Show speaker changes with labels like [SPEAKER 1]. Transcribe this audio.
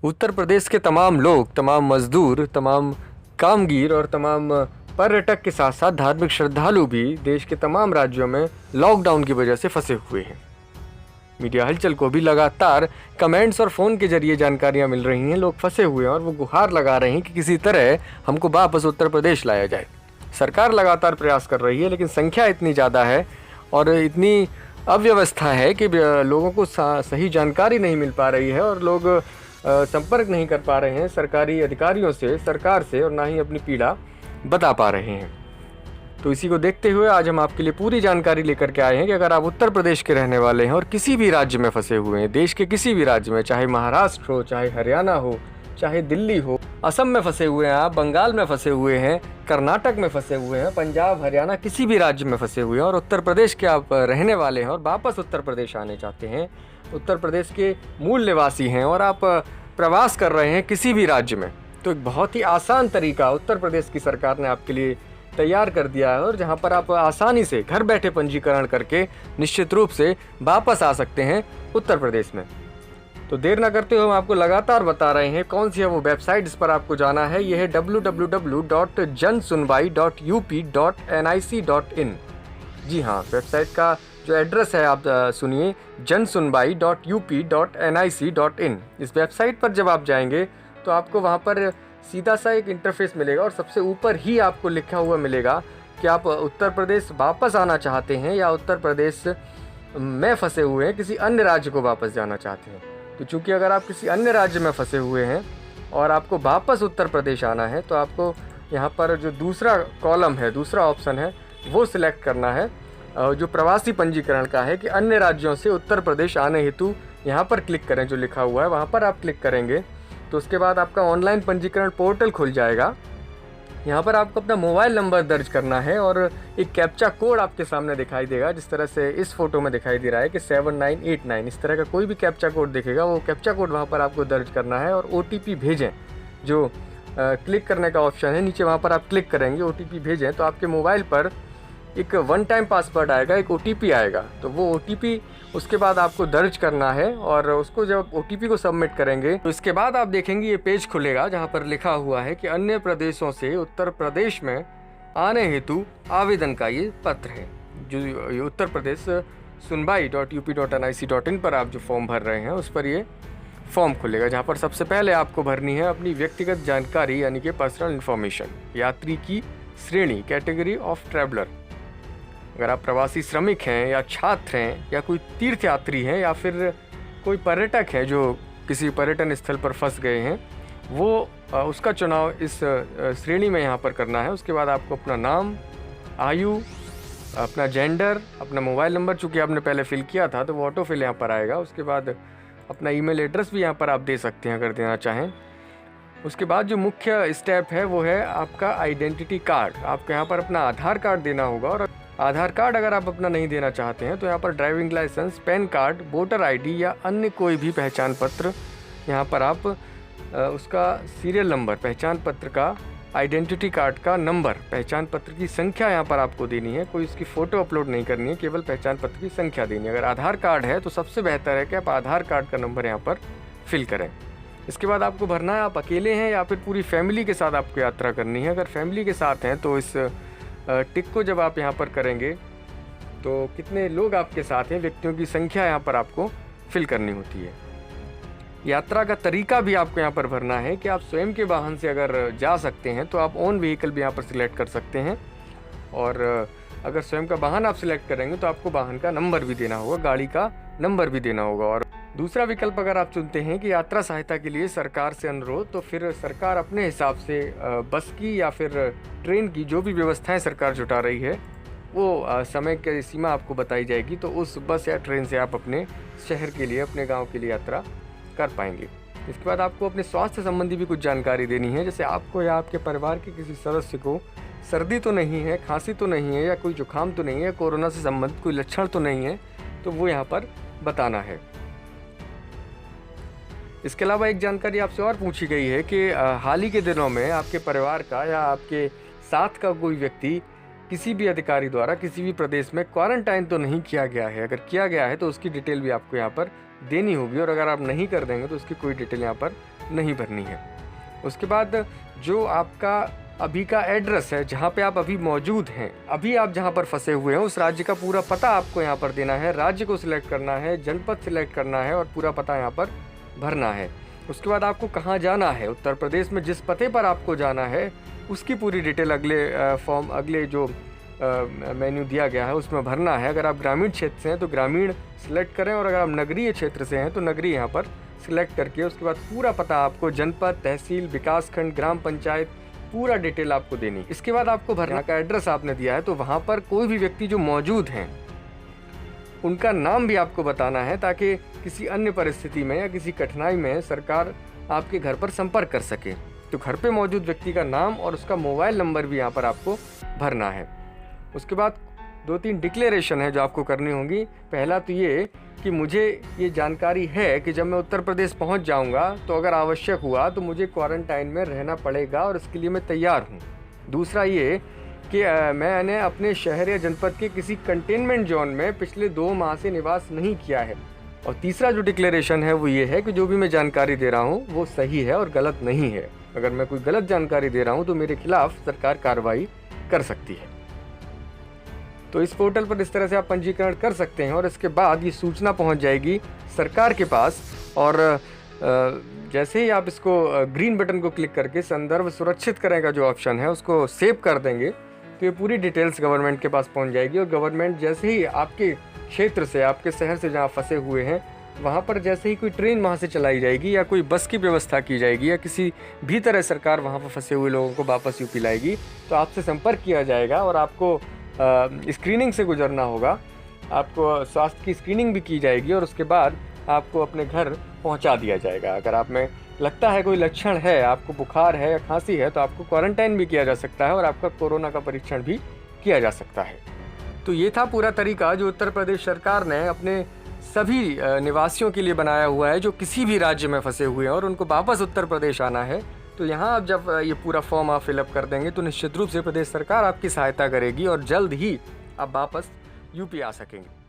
[SPEAKER 1] उत्तर प्रदेश के तमाम लोग, तमाम मजदूर, तमाम कामगीर और तमाम पर्यटक के साथ साथ धार्मिक श्रद्धालु भी देश के तमाम राज्यों में लॉकडाउन की वजह से फंसे हुए हैं। मीडिया हलचल को भी लगातार कमेंट्स और फ़ोन के जरिए जानकारियां मिल रही हैं। लोग फंसे हुए हैं और वो गुहार लगा रहे हैं कि किसी तरह हमको वापस उत्तर प्रदेश लाया जाए। सरकार लगातार प्रयास कर रही है, लेकिन संख्या इतनी ज़्यादा है और इतनी अव्यवस्था है कि लोगों को सही जानकारी नहीं मिल पा रही है और लोग संपर्क नहीं कर पा रहे हैं सरकारी अधिकारियों से, सरकार से, और ना ही अपनी पीड़ा बता पा रहे हैं। तो इसी को देखते हुए आज हम आपके लिए पूरी जानकारी लेकर के आए हैं कि अगर आप उत्तर प्रदेश के रहने वाले हैं और किसी भी राज्य में फंसे हुए हैं, देश के किसी भी राज्य में, चाहे महाराष्ट्र हो, चाहे हरियाणा हो, चाहे दिल्ली हो, असम में फंसे हुए हैं आप, बंगाल में फंसे हुए हैं, कर्नाटक में फंसे हुए हैं, पंजाब, हरियाणा, किसी भी राज्य में फंसे हुए हैं और उत्तर प्रदेश के आप रहने वाले हैं और वापस उत्तर प्रदेश आने चाहते हैं, उत्तर प्रदेश के मूल निवासी हैं और आप प्रवास कर रहे हैं किसी भी राज्य में, तो एक बहुत ही आसान तरीका उत्तर प्रदेश की सरकार ने आपके लिए तैयार कर दिया है और जहां पर आप आसानी से घर बैठे पंजीकरण करके निश्चित रूप से वापस आ सकते हैं उत्तर प्रदेश में। तो देर ना करते हुए हम आपको लगातार बता रहे हैं कौन सी है वो वेबसाइट इस पर आपको जाना है। यह है www.jansunbai.up.nic.in। जी हाँ, वेबसाइट का जो एड्रेस है आप सुनिए, jansunbai.up.nic.in। इस वेबसाइट पर जब आप जाएंगे तो आपको वहाँ पर सीधा सा एक इंटरफेस मिलेगा और सबसे ऊपर ही आपको लिखा हुआ मिलेगा कि आप उत्तर प्रदेश वापस आना चाहते हैं या उत्तर प्रदेश में फंसे हुए हैं किसी अन्य राज्य को वापस जाना चाहते हैं। तो चूँकि अगर आप किसी अन्य राज्य में फंसे हुए हैं और आपको वापस उत्तर प्रदेश आना है तो आपको यहाँ पर जो दूसरा कॉलम है, दूसरा ऑप्शन है, वो सिलेक्ट करना है जो प्रवासी पंजीकरण का है कि अन्य राज्यों से उत्तर प्रदेश आने हेतु यहाँ पर क्लिक करें, जो लिखा हुआ है वहाँ पर आप क्लिक करेंगे तो उसके बाद आपका ऑनलाइन पंजीकरण पोर्टल खुल जाएगा। यहाँ पर आपको अपना मोबाइल नंबर दर्ज करना है और एक कैप्चा कोड आपके सामने दिखाई देगा, जिस तरह से इस फोटो में दिखाई दे रहा है कि 7989। इस तरह का कोई भी कैप्चा कोड दिखेगा, वो कैप्चा कोड वहाँ पर आपको दर्ज करना है और OTP भेजें। जो क्लिक करने का ऑप्शन है नीचे, वहाँ पर आप क्लिक करेंगे, OTP भेजें तो आपके मोबाइल पर एक वन टाइम पासवर्ड आएगा, एक OTP आएगा। तो वो OTP उसके बाद आपको दर्ज करना है और उसको जब OTP को सबमिट करेंगे तो इसके बाद आप देखेंगे ये पेज खुलेगा जहाँ पर लिखा हुआ है कि अन्य प्रदेशों से उत्तर प्रदेश में आने हेतु आवेदन का ये पत्र है। जो ये उत्तर प्रदेश sunbai.up.nic.in पर आप जो फॉर्म भर रहे हैं उस पर ये फॉर्म खुलेगा, जहाँ पर सबसे पहले आपको भरनी है अपनी व्यक्तिगत जानकारी यानी कि पर्सनल इन्फॉर्मेशन, यात्री की श्रेणी, कैटेगरी ऑफ ट्रैवलर। अगर आप प्रवासी श्रमिक हैं या छात्र हैं या कोई तीर्थयात्री हैं या फिर कोई पर्यटक है जो किसी पर्यटन स्थल पर फंस गए हैं, वो उसका चुनाव इस श्रेणी में यहाँ पर करना है। उसके बाद आपको अपना नाम, आयु, अपना जेंडर, अपना मोबाइल नंबर, चूँकि आपने पहले फिल किया था तो वो ऑटो फिल यहाँ पर आएगा। उसके बाद अपना ईमेल एड्रेस भी यहाँ पर आप दे सकते हैं अगर देना चाहें। उसके बाद जो मुख्य स्टेप है वो है आपका आइडेंटिटी कार्ड। आपको यहाँ पर अपना आधार कार्ड देना होगा और आधार कार्ड अगर आप अपना नहीं देना चाहते हैं तो यहाँ पर driving licence, PAN card, voter ID या अन्य कोई भी पहचान पत्र, यहाँ पर आप उसका सीरियल नंबर, पहचान पत्र का, आइडेंटिटी कार्ड का नंबर, पहचान पत्र की संख्या यहाँ पर आपको देनी है। कोई इसकी फ़ोटो अपलोड नहीं करनी है, केवल पहचान पत्र की संख्या देनी है। अगर आधार कार्ड है तो सबसे बेहतर है कि आप आधार कार्ड का नंबर यहाँ पर फिल करें। इसके बाद आपको भरना है आप अकेले हैं या फिर पूरी फैमिली के साथ आपको यात्रा करनी है। अगर फैमिली के साथ हैं तो इस टिक को जब आप यहाँ पर करेंगे तो कितने लोग आपके साथ हैं, व्यक्तियों की संख्या यहाँ पर आपको फिल करनी होती है। यात्रा का तरीका भी आपको यहाँ पर भरना है कि आप स्वयं के वाहन से अगर जा सकते हैं तो आप ओन व्हीकल भी यहाँ पर सिलेक्ट कर सकते हैं और अगर स्वयं का वाहन आप सिलेक्ट करेंगे तो आपको वाहन का नंबर भी देना होगा, गाड़ी का नंबर भी देना होगा। और दूसरा विकल्प अगर आप चुनते हैं कि यात्रा सहायता के लिए सरकार से अनुरोध, तो फिर सरकार अपने हिसाब से बस की या फिर ट्रेन की जो भी व्यवस्थाएं सरकार जुटा रही है वो समय की सीमा आपको बताई जाएगी, तो उस बस या ट्रेन से आप अपने शहर के लिए, अपने गांव के लिए यात्रा कर पाएंगे। इसके बाद आपको अपने स्वास्थ्य संबंधी भी कुछ जानकारी देनी है, जैसे आपको या आपके परिवार के किसी सदस्य को सर्दी तो नहीं है, खांसी तो नहीं है या कोई जुकाम तो नहीं है, कोरोना से संबंधित कोई लक्षण तो नहीं है, तो वो यहाँ पर बताना है। इसके अलावा एक जानकारी आपसे और पूछी गई है कि हाल ही के दिनों में आपके परिवार का या आपके साथ का कोई व्यक्ति किसी भी अधिकारी द्वारा किसी भी प्रदेश में क्वारंटाइन तो नहीं किया गया है। अगर किया गया है तो उसकी डिटेल भी आपको यहाँ पर देनी होगी, और अगर आप नहीं कर देंगे तो उसकी कोई डिटेल यहाँ पर नहीं भरनी है। उसके बाद जो आपका अभी का एड्रेस है, जहाँ पे आप अभी मौजूद हैं, अभी आप जहाँ पर फंसे हुए हैं, उस राज्य का पूरा पता आपको यहाँ पर देना है। राज्य को सिलेक्ट करना है, जनपद सिलेक्ट करना है और पूरा पता यहाँ पर भरना है। उसके बाद आपको कहाँ जाना है, उत्तर प्रदेश में जिस पते पर आपको जाना है उसकी पूरी डिटेल अगले जो मेन्यू दिया गया है उसमें भरना है। अगर आप ग्रामीण क्षेत्र से हैं तो ग्रामीण सिलेक्ट करें, और अगर आप नगरीय क्षेत्र से हैं तो नगरीय यहाँ पर सिलेक्ट करके उसके बाद पूरा पता आपको जनपद, तहसील, विकासखंड, ग्राम पंचायत, पूरा डिटेल आपको देनी। इसके बाद आपको भरना का एड्रेस आपने दिया है तो वहाँ पर कोई भी व्यक्ति जो मौजूद हैं उनका नाम भी आपको बताना है, ताकि किसी अन्य परिस्थिति में या किसी कठिनाई में सरकार आपके घर पर संपर्क कर सके। तो घर पे मौजूद व्यक्ति का नाम और उसका मोबाइल नंबर भी यहाँ पर आपको भरना है। उसके बाद 2-3 डिक्लेरेशन है जो आपको करनी होंगी। पहला तो ये कि मुझे ये जानकारी है कि जब मैं उत्तर प्रदेश पहुंच जाऊंगा तो अगर आवश्यक हुआ तो मुझे क्वारंटाइन में रहना पड़ेगा और इसके लिए मैं तैयार हूं। दूसरा ये कि मैंने अपने शहर या जनपद के किसी कंटेनमेंट जोन में पिछले 2 माह से निवास नहीं किया है। और तीसरा जो डिक्लेरेशन है वो ये है कि जो भी मैं जानकारी दे रहा हूँ वो सही है और गलत नहीं है। अगर मैं कोई गलत जानकारी दे रहा हूँ तो मेरे खिलाफ सरकार कार्रवाई कर सकती है। तो इस पोर्टल पर इस तरह से आप पंजीकरण कर सकते हैं और इसके बाद ये सूचना पहुंच जाएगी सरकार के पास, और जैसे ही आप इसको ग्रीन बटन को क्लिक करके संदर्भ सुरक्षित करें का जो ऑप्शन है उसको सेव कर देंगे तो ये पूरी डिटेल्स गवर्नमेंट के पास पहुंच जाएगी। और गवर्नमेंट जैसे ही आपके क्षेत्र से, आपके शहर से जहाँ फंसे हुए हैं वहाँ पर जैसे ही कोई ट्रेन वहाँ से चलाई जाएगी या कोई बस की व्यवस्था की जाएगी या किसी भी तरह सरकार वहाँ पर फंसे हुए लोगों को वापस यूपी लाएगी तो आपसे संपर्क किया जाएगा और आपको स्क्रीनिंग से गुजरना होगा। आपको स्वास्थ्य की स्क्रीनिंग भी की जाएगी और उसके बाद आपको अपने घर पहुंचा दिया जाएगा। अगर आप में लगता है कोई लक्षण है, आपको बुखार है या खांसी है, तो आपको क्वारंटाइन भी किया जा सकता है और आपका कोरोना का परीक्षण भी किया जा सकता है। तो ये था पूरा तरीका जो उत्तर प्रदेश सरकार ने अपने सभी निवासियों के लिए बनाया हुआ है जो किसी भी राज्य में फंसे हुए हैं और उनको वापस उत्तर प्रदेश आना है। तो यहाँ आप जब ये पूरा फॉर्म आप फिलअप कर देंगे तो निश्चित रूप से प्रदेश सरकार आपकी सहायता करेगी और जल्द ही आप वापस यूपी आ सकेंगे।